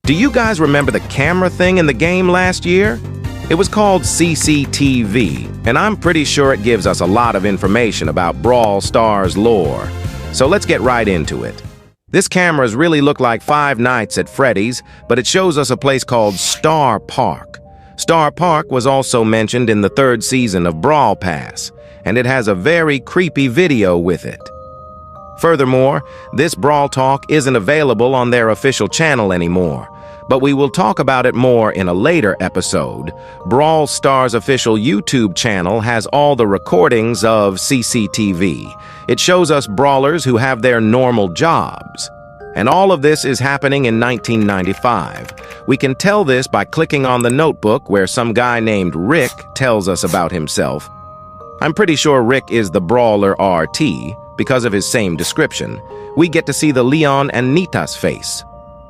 Do you guys remember the camera thing in the game last year? It was called CCTV, and I'm pretty sure it gives us a lot of information about Brawl Stars lore. So let's get right into it. This cameras really look like Five Nights at Freddy's, but it shows us a place called Star Park. Star Park was also mentioned in the 3rd season of Brawl Pass, and it has a very creepy video with it. Furthermore, this Brawl Talk isn't available on their official channel anymore, but we will talk about it more in a later episode. Brawl Stars' official YouTube channel has all the recordings of CCTV. It shows us brawlers who have their normal jobs. And all of this is happening in 1995. We can tell this by clicking on the notebook where some guy named Rick tells us about himself. I'm pretty sure Rick is the brawler RT because of his same description. We get to see the Leon and Nita's face,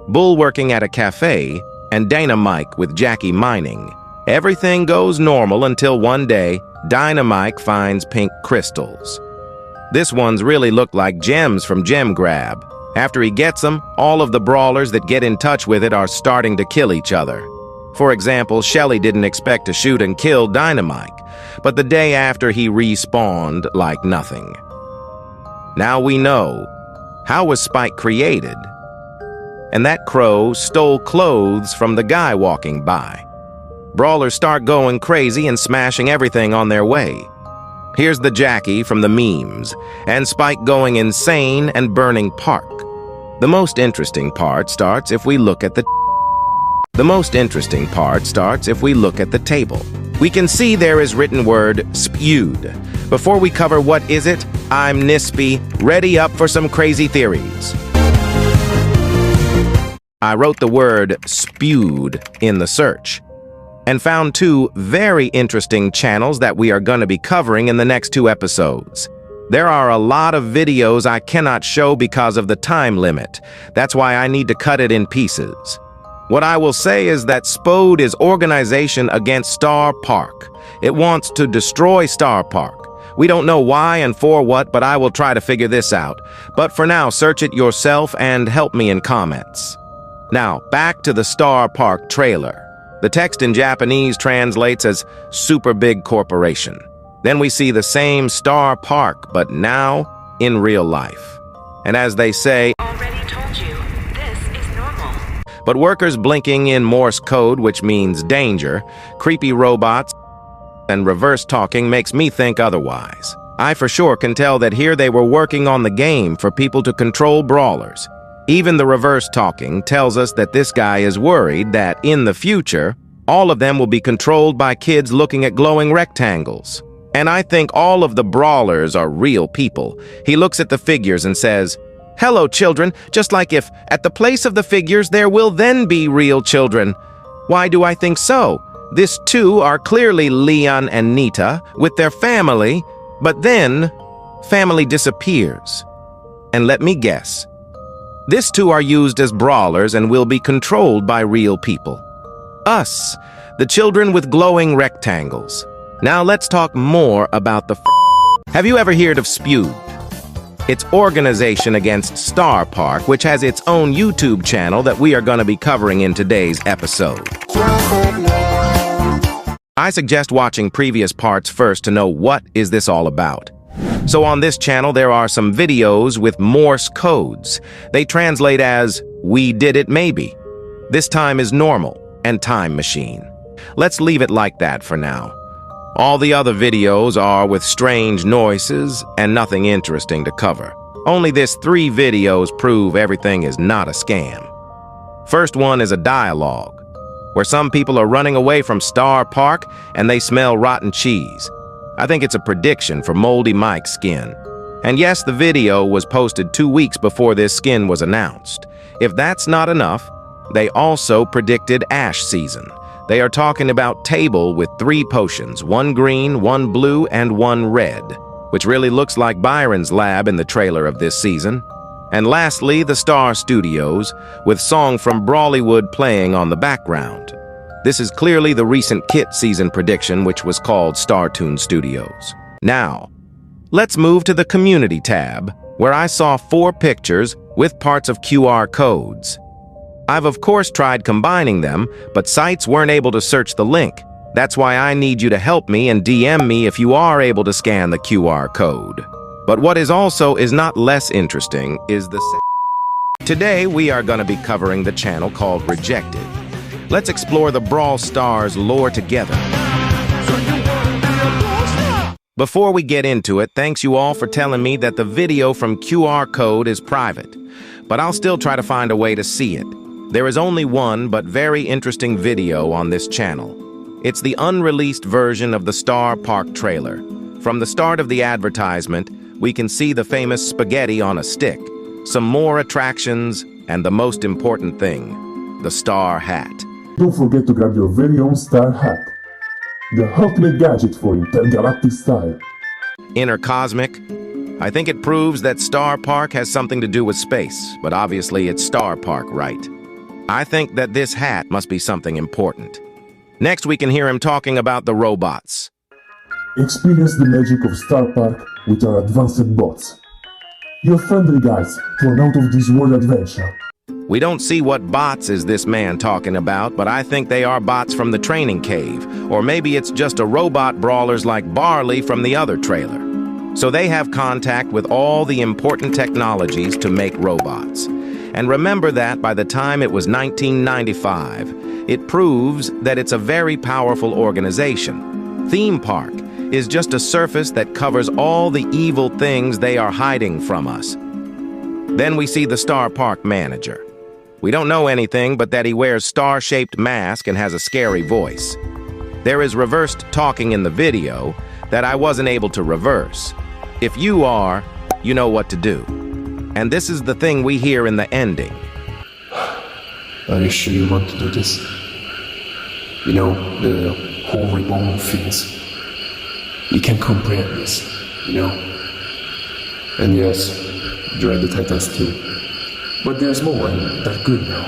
Bull working at a cafe, and Dynamite with Jackie mining. Everything goes normal until one day, Dynamite finds pink crystals. This ones really look like gems from Gem Grab. After he gets them, all of the brawlers that get in touch with it are starting to kill each other. For example, Shelly didn't expect to shoot and kill Dynamite, but the day after he respawned like nothing. Now we know. How was Spike created? And that crow stole clothes from the guy walking by. Brawlers start going crazy and smashing everything on their way. Here's the Jackie from the memes, and Spike going insane and burning Park. The most interesting part starts if we look at the table. We can see there is written word spewed. Before we cover what is it, I'm Nispy, ready up for some crazy theories. I wrote the word spewed in the search and found 2 very interesting channels that we are going to be covering in the next 2 episodes. There are a lot of videos I cannot show because of the time limit. That's why I need to cut it in pieces. What I will say is that SPODE is Organization Against Star Park. It wants to destroy Star Park. We don't know why and for what, but I will try to figure this out. But for now, search it yourself and help me in comments. Now, back to the Star Park trailer. The text in Japanese translates as Super Big Corporation. Then we see the same Star Park, but now in real life. And as they say, already told you, this is normal. But workers blinking in Morse code, which means danger, creepy robots, and reverse talking makes me think otherwise. I for sure can tell that here they were working on the game for people to control brawlers. Even the reverse talking tells us that this guy is worried that, in the future, all of them will be controlled by kids looking at glowing rectangles. And I think all of the brawlers are real people. He looks at the figures and says, "Hello, children," just like if, at the place of the figures, there will then be real children. Why do I think so? This 2 are clearly Leon and Nita with their family, but then family disappears. And let me guess. This 2 are used as brawlers and will be controlled by real people. Us, the children with glowing rectangles. Now let's talk more about the Have you ever heard of Spew? It's Organization Against Star Park, which has its own YouTube channel that we are going to be covering in today's episode. I suggest watching previous parts first to know what is this all about. So on this channel, there are some videos with Morse codes. They translate as, "We did it maybe." This time is normal and time machine. Let's leave it like that for now. All the other videos are with strange noises and nothing interesting to cover. Only this 3 videos prove everything is not a scam. First one is a dialogue, where some people are running away from Star Park and they smell rotten cheese. I think it's a prediction for Moldy Mike's skin. And yes, the video was posted 2 weeks before this skin was announced. If that's not enough, they also predicted Ash season. They are talking about table with 3 potions, 1 green, 1 blue, and 1 red, which really looks like Byron's lab in the trailer of this season. And lastly, the Star Studios, with song from Brawlywood playing on the background. This is clearly the recent Kit season prediction, which was called StarToon Studios. Now, let's move to the Community tab, where I saw 4 pictures with parts of QR codes. I've of course tried combining them, but sites weren't able to search the link. That's why I need you to help me and DM me if you are able to scan the QR code. But what is not less interesting is Today we are going to be covering the channel called Rejected. Let's explore the Brawl Stars lore together. Before we get into it, thanks you all for telling me that the video from QR code is private, but I'll still try to find a way to see it. There is only one but very interesting video on this channel. It's the unreleased version of the Star Park trailer. From the start of the advertisement, we can see the famous spaghetti on a stick, some more attractions, and the most important thing, the star hat. Don't forget to grab your very own star hat. The ultimate gadget for intergalactic style. Intercosmic? I think it proves that Star Park has something to do with space, but obviously it's Star Park, right? I think that this hat must be something important. Next, we can hear him talking about the robots. Experience the magic of Star Park with our advanced bots. Your friendly guides for an out-of-this-world adventure. We don't see what bots is this man talking about, but I think they are bots from the training cave, or maybe it's just a robot brawlers like Barley from the other trailer. So they have contact with all the important technologies to make robots. And remember that by the time it was 1995, it proves that it's a very powerful organization. Theme Park is just a surface that covers all the evil things they are hiding from us. Then we see the Star Park manager. We don't know anything but that he wears star-shaped mask and has a scary voice. There is reversed talking in the video that I wasn't able to reverse. If you are, you know what to do. And this is the thing we hear in the ending. Are you sure you want to do this? You know, the whole reborn things. You can comprehend this, you know? And yes, dread the Titans too. But there's more, and they're good now.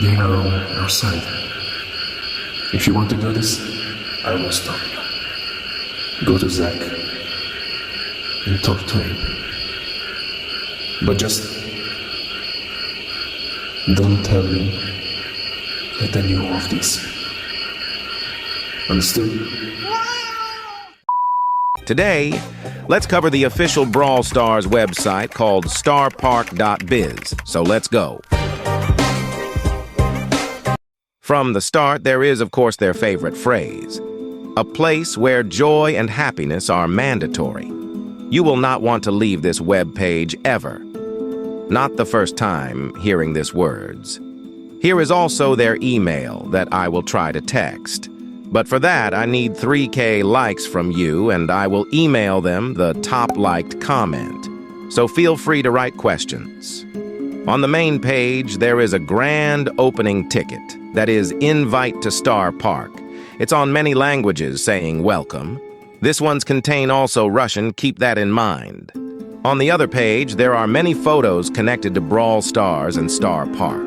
They are on our side. If you want to do this, I will stop you. Go to Zach and talk to him. But just don't tell him that I knew of this. Understood? Today, let's cover the official Brawl Stars website called starpark.biz. So let's go. From the start, there is, of course, their favorite phrase. A place where joy and happiness are mandatory. You will not want to leave this web page ever. Not the first time hearing these words. Here is also their email that I will try to text. But for that, I need 3K likes from you, and I will email them the top liked comment. So feel free to write questions. On the main page, there is a grand opening ticket that is Invite to Star Park. It's on many languages saying welcome. This one's contain also Russian, keep that in mind. On the other page, there are many photos connected to Brawl Stars and Star Park.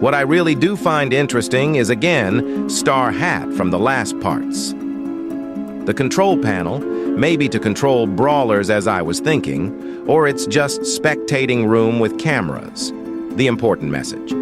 What I really do find interesting is, again, Star Hat from the last parts. The control panel may be to control brawlers as I was thinking, or it's just spectating room with cameras. The important message.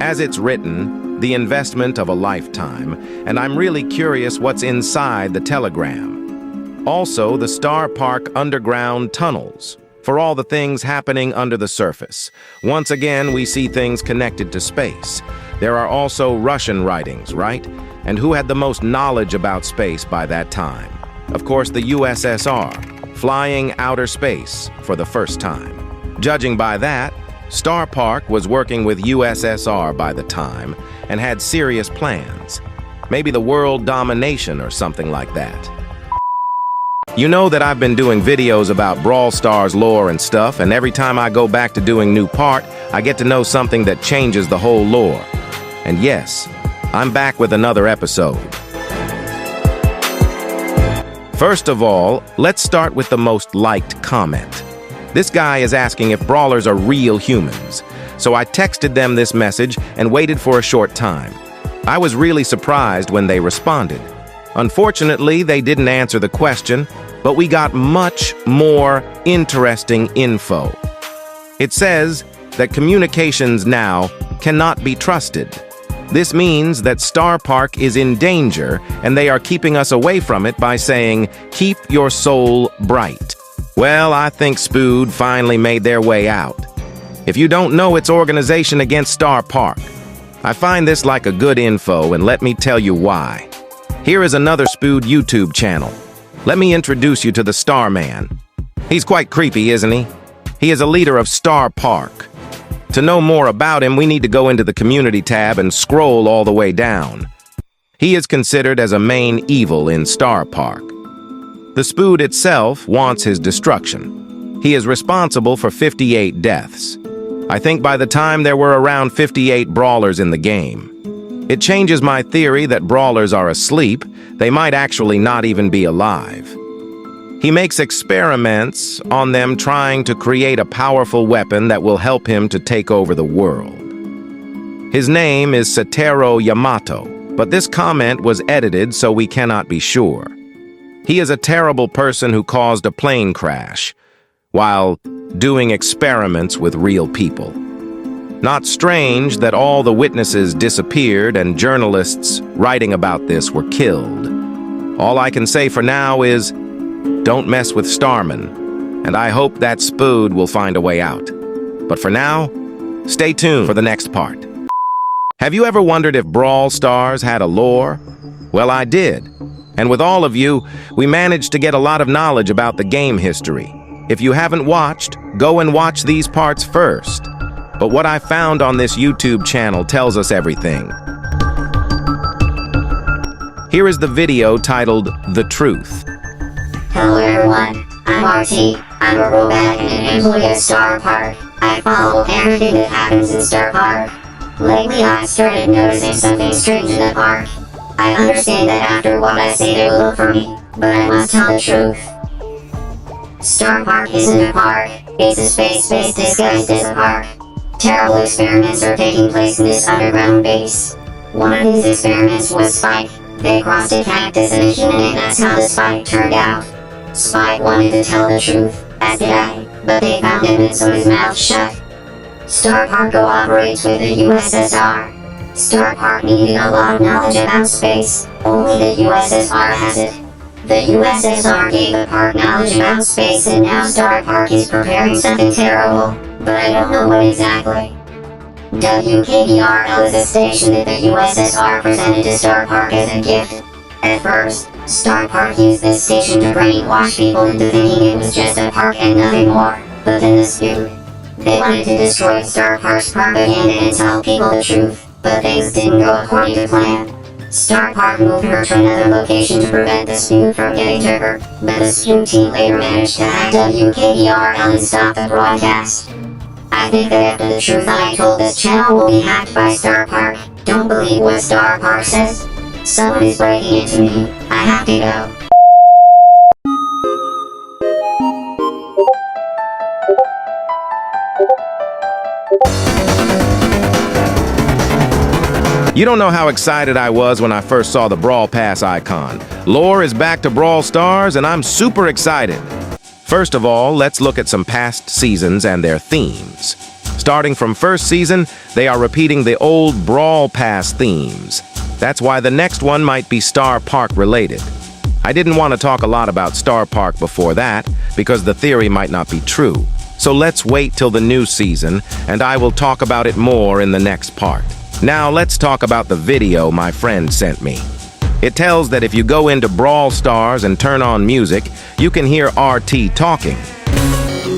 As it's written, the investment of a lifetime, and I'm really curious what's inside the telegram. Also, the Star Park underground tunnels. For all the things happening under the surface. Once again, we see things connected to space. There are also Russian writings, right? And who had the most knowledge about space by that time? Of course, the USSR, flying outer space for the first time. Judging by that, Star Park was working with USSR by the time and had serious plans. Maybe the world domination or something like that. You know that I've been doing videos about Brawl Stars lore and stuff, and every time I go back to doing new part, I get to know something that changes the whole lore. And yes, I'm back with another episode. First of all, let's start with the most liked comment. This guy is asking if brawlers are real humans, so I texted them this message and waited for a short time. I was really surprised when they responded. Unfortunately, they didn't answer the question, but we got much more interesting info. It says, that communications now cannot be trusted. This means that Star Park is in danger, and they are keeping us away from it by saying, "Keep your soul bright." Well, I think Spew finally made their way out. If you don't know its organization against Star Park, I find this like a good info, and let me tell you why. Here is another Spew YouTube channel. Let me introduce you to the Starman. He's quite creepy, isn't he? He is a leader of Star Park. To know more about him, we need to go into the community tab and scroll all the way down. He is considered as a main evil in Star Park. The Spew itself wants his destruction. He is responsible for 58 deaths. I think by the time there were around 58 brawlers in the game. It changes my theory that brawlers are asleep. They might actually not even be alive. He makes experiments on them trying to create a powerful weapon that will help him to take over the world. His name is Satoru Yamato, but this comment was edited so we cannot be sure. He is a terrible person who caused a plane crash while doing experiments with real people. Not strange that all the witnesses disappeared and journalists writing about this were killed. All I can say for now is, don't mess with Starman, and I hope that Spew will find a way out. But for now, stay tuned for the next part. Have you ever wondered if Brawl Stars had a lore? Well, I did. And with all of you, we managed to get a lot of knowledge about the game history. If you haven't watched, go and watch these parts first. But what I found on this YouTube channel tells us everything. Here is the video titled The Truth. Hello everyone, I'm RT. I'm a robot and an employee at Star Park. I follow everything that happens in Star Park. Lately I started noticing something strange in the park. I understand that after what I say they will look for me, but I must tell the truth. Star Park isn't a park, it's a space disguised as a park. Terrible experiments are taking place in this underground base. One of these experiments was Spike. They crossed a cactus and a human, and that's how the Spike turned out. Spike wanted to tell the truth, as did I, but they found him and so his mouth shut. Star Park cooperates with the USSR. Star Park needed a lot of knowledge about space, only the USSR has it. The USSR gave the park knowledge about space, and now Star Park is preparing something terrible, but I don't know what exactly. WKBRL is a station that the USSR presented to Star Park as a gift. At first, Star Park used this station to brainwash people into thinking it was just a park and nothing more, but then the Spew. They wanted to destroy Star Park's propaganda and tell people the truth, but things didn't go according to plan. Star Park moved her to another location to prevent the Spew from getting to her, but the Spew team later managed to hack WKBRL and stop the broadcast. I think that after the truth I told, this channel will be hacked by Star Park. Don't believe what Star Park says. Someone is breaking into me. I have to go. You don't know how excited I was when I first saw the Brawl Pass icon. Lore is back to Brawl Stars, and I'm super excited. First of all, let's look at some past seasons and their themes. Starting from first season, they are repeating the old Brawl Pass themes. That's why the next one might be Star Park related. I didn't want to talk a lot about Star Park before that, because the theory might not be true. So let's wait till the new season, and I will talk about it more in the next part. Now let's talk about the video my friend sent me. It tells that if you go into Brawl Stars and turn on music, you can hear RT talking.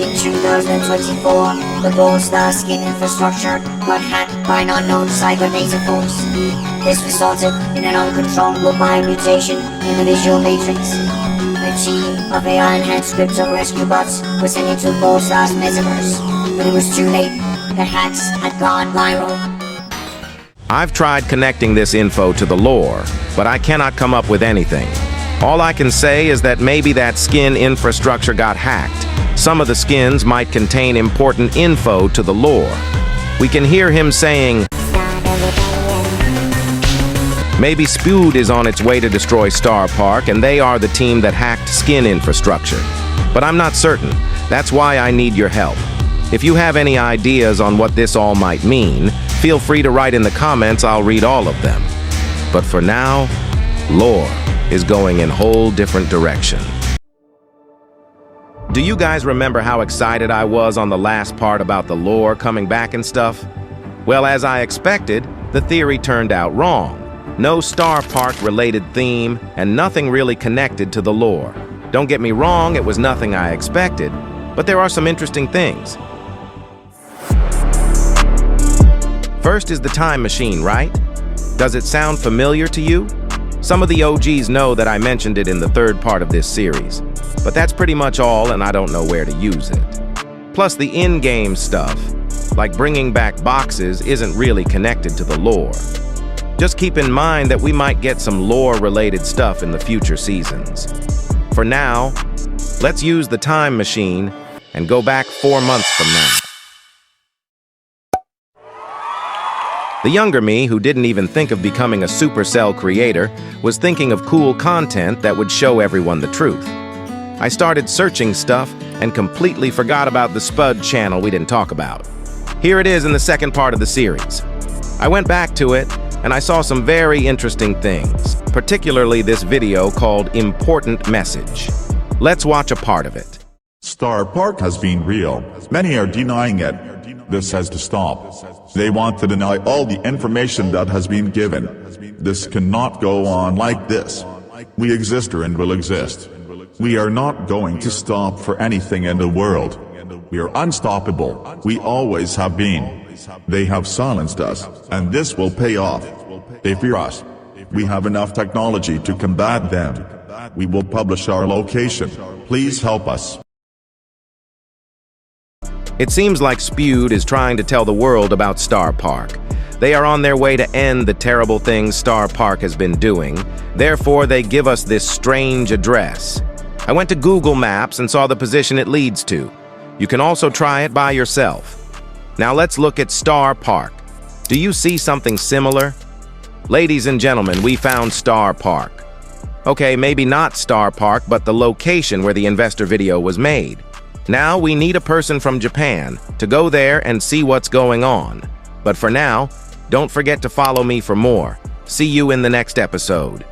In 2024, the Brawl Stars skin infrastructure got hacked by an unknown cyber-native force. This resulted in an uncontrollable biomutation in the visual matrix. A team of AI-enhanced crypto rescue bots was sent into Brawl Stars metaverse, but it was too late. The hacks had gone viral. I've tried connecting this info to the lore, but I cannot come up with anything. All I can say is that maybe that skin infrastructure got hacked. Some of the skins might contain important info to the lore. We can hear him saying, maybe Spew is on its way to destroy Star Park, and they are the team that hacked skin infrastructure. But I'm not certain. That's why I need your help. If you have any ideas on what this all might mean, feel free to write in the comments. I'll read all of them. But for now, lore is going in a whole different direction. Do you guys remember how excited I was on the last part about the lore coming back and stuff? Well, as I expected, the theory turned out wrong. No Star Park related theme and nothing really connected to the lore. Don't get me wrong, it was nothing I expected, but there are some interesting things. First is the time machine, right? Does it sound familiar to you? Some of the OGs know that I mentioned it in the third part of this series, but that's pretty much all and I don't know where to use it. Plus the in-game stuff, like bringing back boxes, isn't really connected to the lore. Just keep in mind that we might get some lore-related stuff in the future seasons. For now, let's use the time machine and go back 4 months from now. The younger me, who didn't even think of becoming a Supercell creator, was thinking of cool content that would show everyone the truth. I started searching stuff and completely forgot about the Spud channel we didn't talk about. Here it is in the second part of the series. I went back to it and I saw some very interesting things, particularly this video called Important Message. Let's watch a part of it. Star Park has been real. Many are denying it. This has to stop. They want to deny all the information that has been given. This cannot go on like this. We exist and will exist. We are not going to stop for anything in the world. We are unstoppable. We always have been. They have silenced us, and this will pay off. They fear us. We have enough technology to combat them. We will publish our location. Please help us. It seems like Spew is trying to tell the world about Star Park. They are on their way to end the terrible things Star Park has been doing. Therefore, they give us this strange address. I went to Google Maps and saw the position it leads to. You can also try it by yourself. Now let's look at Star Park. Do you see something similar? Ladies and gentlemen, we found Star Park. Okay, maybe not Star Park, but the location where the investor video was made. Now we need a person from Japan to go there and see what's going on. But for now, don't forget to follow me for more. See you in the next episode.